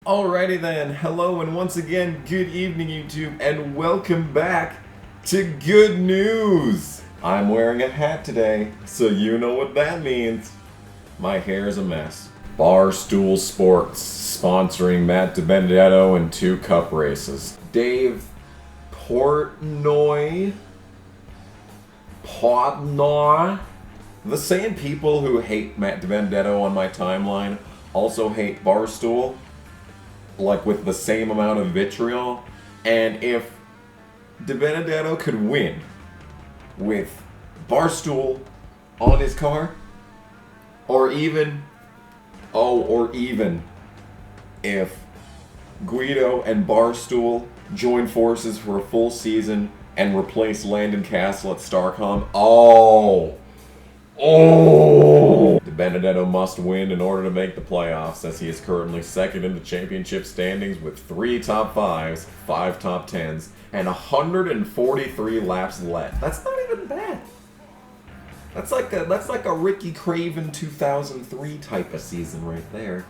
Alrighty then, hello and once again, good evening YouTube, and welcome back to Good News! I'm wearing a hat today, so you know what that means. My hair's a mess. Barstool Sports, sponsoring Matt DiBenedetto and 2 cup races. Dave Portnoy? The same people who hate Matt DiBenedetto on my timeline also hate Barstool, like with the same amount of vitriol. And if DiBenedetto could win with Barstool on his car, or even if Guido and Barstool join forces for a full season and replace Landon Castle at Starcom, DiBenedetto must win in order to make the playoffs, as he is currently second in the championship standings with 3 top 5s, 5 top 10s, and 143 laps left. That's not even bad. That's like a Ricky Craven 2003 type of season right there.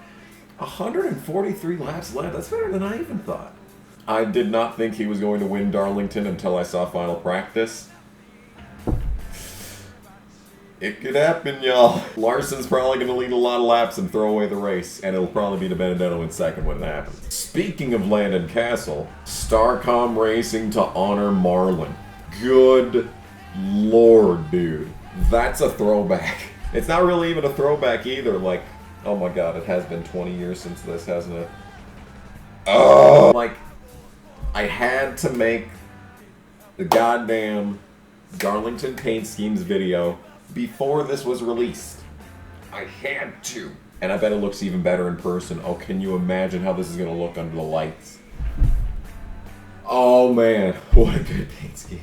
143 laps left. That's better than I even thought. I did not think he was going to win Darlington until I saw final practice. It could happen, y'all. Larson's probably going to lead a lot of laps and throw away the race, and it'll probably be DiBenedetto in second when it happens. Speaking of Landon Castle, Starcom Racing to honor Marlin. Good lord, dude. That's a throwback. It's not really even a throwback either. Like, oh my god, it has been 20 years since this, hasn't it? Oh! Like, I had to make the goddamn Darlington Paint Schemes video before this was released. I had to. And I bet it looks even better in person. Oh, can you imagine how this is going to look under the lights? Oh man, what a good paint scheme.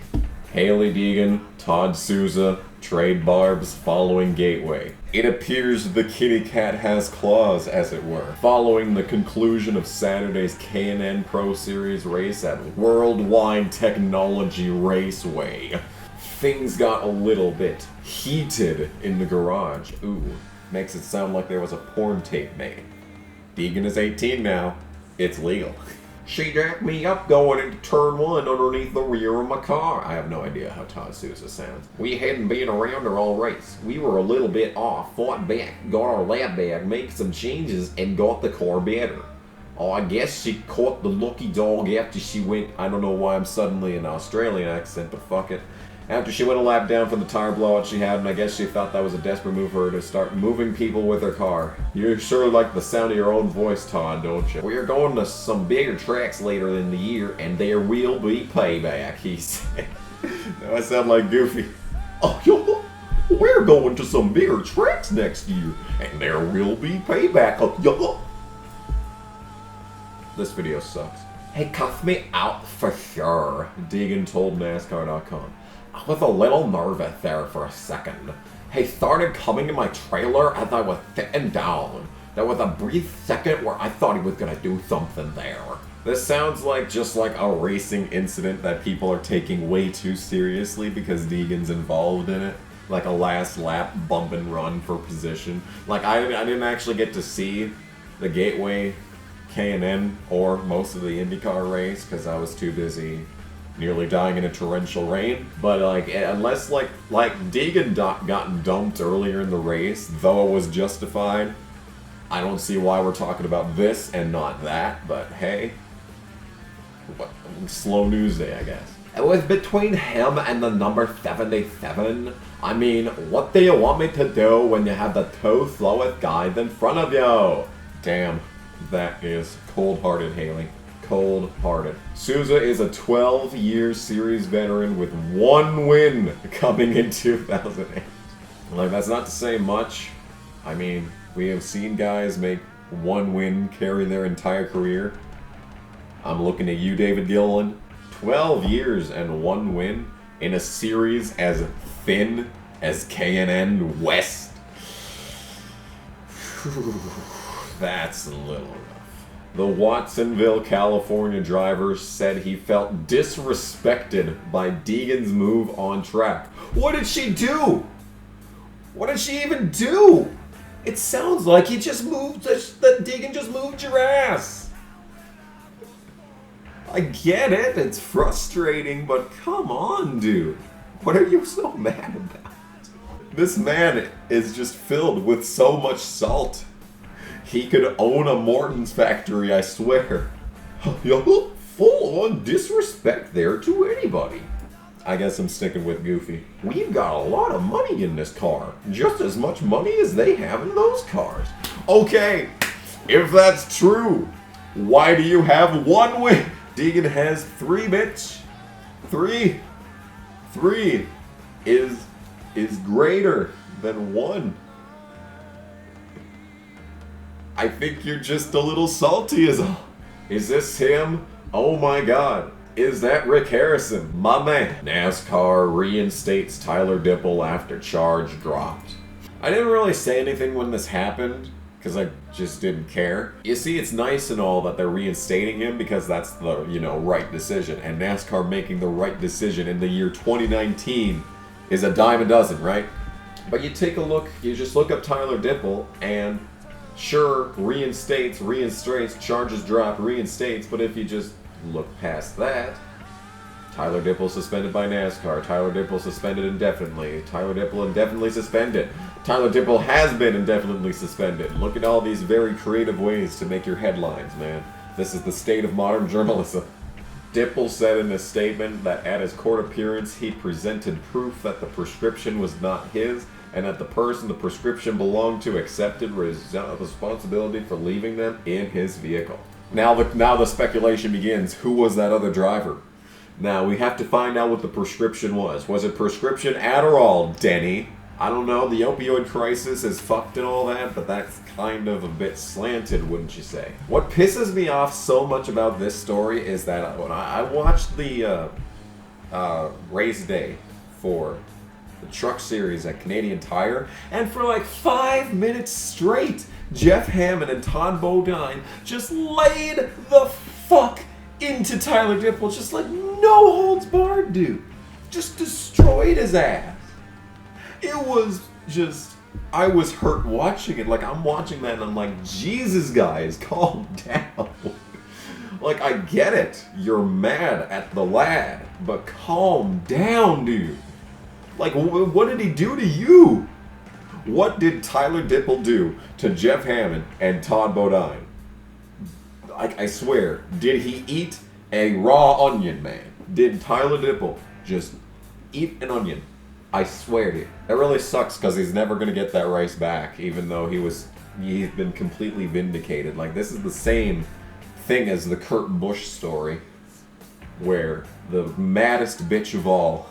Hailie Deegan, Todd Souza, trade barbs following Gateway. It appears the kitty cat has claws, as it were, following the conclusion of Saturday's K&N Pro Series race at Worldwide Technology Raceway. Things got a little bit heated in the garage. Ooh, makes it sound like there was a porn tape made. Deegan is 18 now. It's legal. She jacked me up going into turn 1 underneath the rear of my car. I have no idea how Todd Souza sounds. We hadn't been around her all race. We were a little bit off, fought back, got our lab bag, made some changes, and got the car better. Oh, I guess she caught the lucky dog after she went... I don't know why I'm suddenly in an Australian accent, but fuck it. After she went a lap down from the tire blowout she had, and I guess she thought that was a desperate move for her to start moving people with her car. You sure like the sound of your own voice, Todd, don't you? We are going to some bigger tracks later in the year, and there will be payback, he said. Now I sound like Goofy. Oh, yo, we're going to some bigger tracks next year, and there will be payback. Oh, yo. This video sucks. Hey, cuff me out for sure, Deegan told NASCAR.com. I was a little nervous there for a second. He started coming in my trailer as I was sitting down. There was a brief second where I thought he was gonna do something there. This sounds like just like a racing incident that people are taking way too seriously because Deegan's involved in it. Like a last lap bump and run for position. Like I didn't actually get to see the Gateway K&N or most of the IndyCar race because I was too busy nearly dying in a torrential rain. But like, unless like Deegan gotten dumped earlier in the race, though it was justified, I don't see why we're talking about this and not that. But hey, slow news day, I guess. It was between him and the number 77. I mean, what do you want me to do when you have the 2 slowest guys in front of you? Damn, that is cold-hearted, Hailie. Cold-hearted. Souza is a 12-year series veteran with 1 win coming in 2008. Like, that's not to say much. I mean, we have seen guys make 1 win carry their entire career. I'm looking at you, David Gilliland. 12 years and 1 win in a series as thin as K&N West. That's a little rough. The Watsonville, California driver said he felt disrespected by Deegan's move on track. What did she do? What did she even do? It sounds like he just moved, that Deegan just moved your ass. I get it, it's frustrating, but come on, dude. What are you so mad about? This man is just filled with so much salt. He could own a Morton's factory, I swear. Full on disrespect there to anybody. I guess I'm sticking with Goofy. We've got a lot of money in this car. Just as much money as they have in those cars. Okay, if that's true, why do you have one win? Deegan has 3, bitch. 3 is greater than 1. I think you're just a little salty is all. Is this him? Oh my god. Is that Rick Harrison? My man. NASCAR reinstates Tyler Dippel after charge dropped. I didn't really say anything when this happened, because I just didn't care. You see, it's nice and all that they're reinstating him because that's the, right decision. And NASCAR making the right decision in the year 2019 is a dime a dozen, right? But you take a look, you just look up Tyler Dippel and sure, reinstates, charges drop, reinstates, but if you just look past that, Tyler Dippel suspended by NASCAR, Tyler Dippel suspended indefinitely, Tyler Dippel indefinitely suspended, Tyler Dippel has been indefinitely suspended. Look at all these very creative ways to make your headlines, man. This is the state of modern journalism. Dippel said in a statement that at his court appearance he presented proof that the prescription was not his and that the person the prescription belonged to accepted responsibility for leaving them in his vehicle. Now the speculation begins. Who was that other driver? Now we have to find out what the prescription was. Was it prescription Adderall, Denny? I don't know, the opioid crisis is fucked and all that, but that's kind of a bit slanted, wouldn't you say? What pisses me off so much about this story is that when I watched the race day for the truck series at Canadian Tire, and for like 5 minutes straight, Jeff Hammond and Todd Bodine just laid the fuck into Tyler Dippel, just like no holds barred, dude. Just destroyed his ass. It was just, I was hurt watching it. Like, I'm watching that and I'm like, Jesus, guys, calm down. Like, I get it. You're mad at the lad, but calm down, dude. Like, what did he do to you? What did Tyler Dippel do to Jeff Hammond and Todd Bodine? I swear, did he eat a raw onion, man? Did Tyler Dippel just eat an onion? I swear to you. That really sucks because he's never going to get that race back, even though he's been completely vindicated. Like, this is the same thing as the Kurt Busch story, where the maddest bitch of all,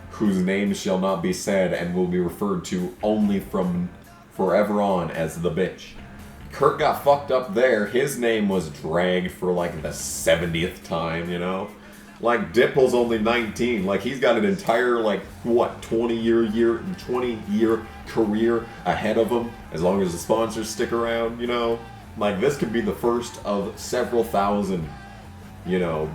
whose name shall not be said and will be referred to only from forever on as the bitch. Kurt got fucked up there. His name was dragged for like the 70th time, Like, Dippel's only 19. Like, he's got an entire, 20-year career ahead of him, as long as the sponsors stick around, Like, this could be the first of several thousand,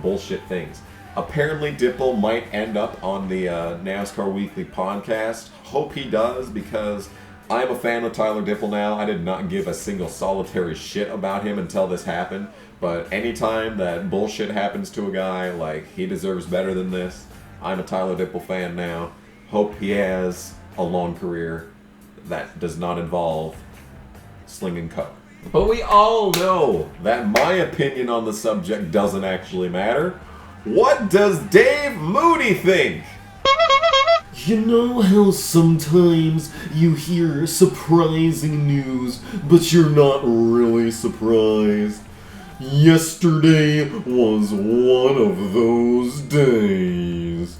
bullshit things. Apparently, Dippel might end up on the NASCAR Weekly podcast. Hope he does, because I'm a fan of Tyler Dippel now. I did not give a single solitary shit about him until this happened. But anytime that bullshit happens to a guy, like, he deserves better than this. I'm a Tyler Dippel fan now. Hope he has a long career that does not involve slinging coke. But we all know that my opinion on the subject doesn't actually matter. What does Dave Moody think? You know how sometimes you hear surprising news, but you're not really surprised? Yesterday was one of those days.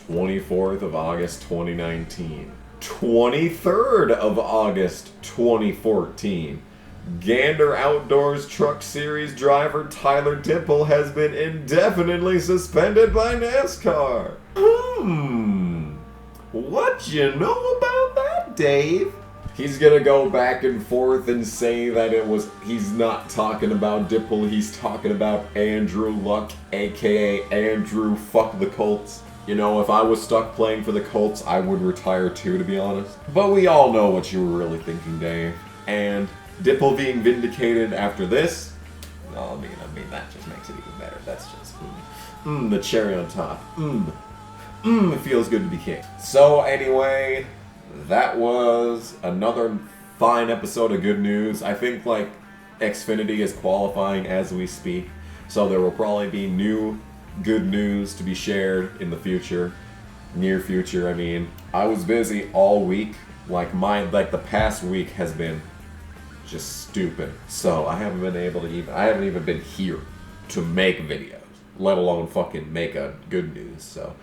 24th of August 2019. 23rd of August 2014. Gander Outdoors Truck Series driver Tyler Dippel has been indefinitely suspended by NASCAR. What you know about that, Dave? He's gonna go back and forth and say that he's not talking about Dippel, he's talking about Andrew Luck, aka Andrew Fuck the Colts. If I was stuck playing for the Colts, I would retire too, to be honest. But we all know what you were really thinking, Dave. And Dippel being vindicated after this, I mean, that just makes it even better. That's just, the cherry on top. It feels good to be king. So anyway, that was another fine episode of good news. I think, like, Xfinity is qualifying as we speak, so there will probably be new good news to be shared in the future. Near future, I mean. I was busy all week. Like, the past week has been just stupid. So I haven't even been here to make videos, let alone fucking make a good news. So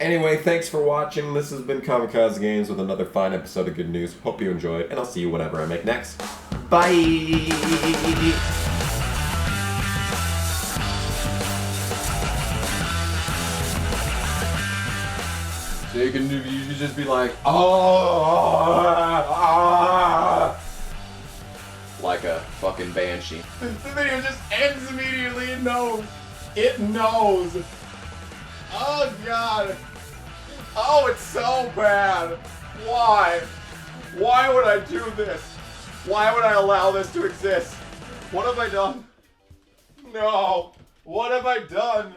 anyway, thanks for watching. This has been Kamikaze Games with another fine episode of good news. Hope you enjoyed, and I'll see you whenever I make next. Bye! So you can just be like, like a fucking banshee. The video just ends immediately. It knows. It knows. Oh god. Oh, it's so bad. Why? Why would I do this? Why would I allow this to exist? What have I done? No. What have I done?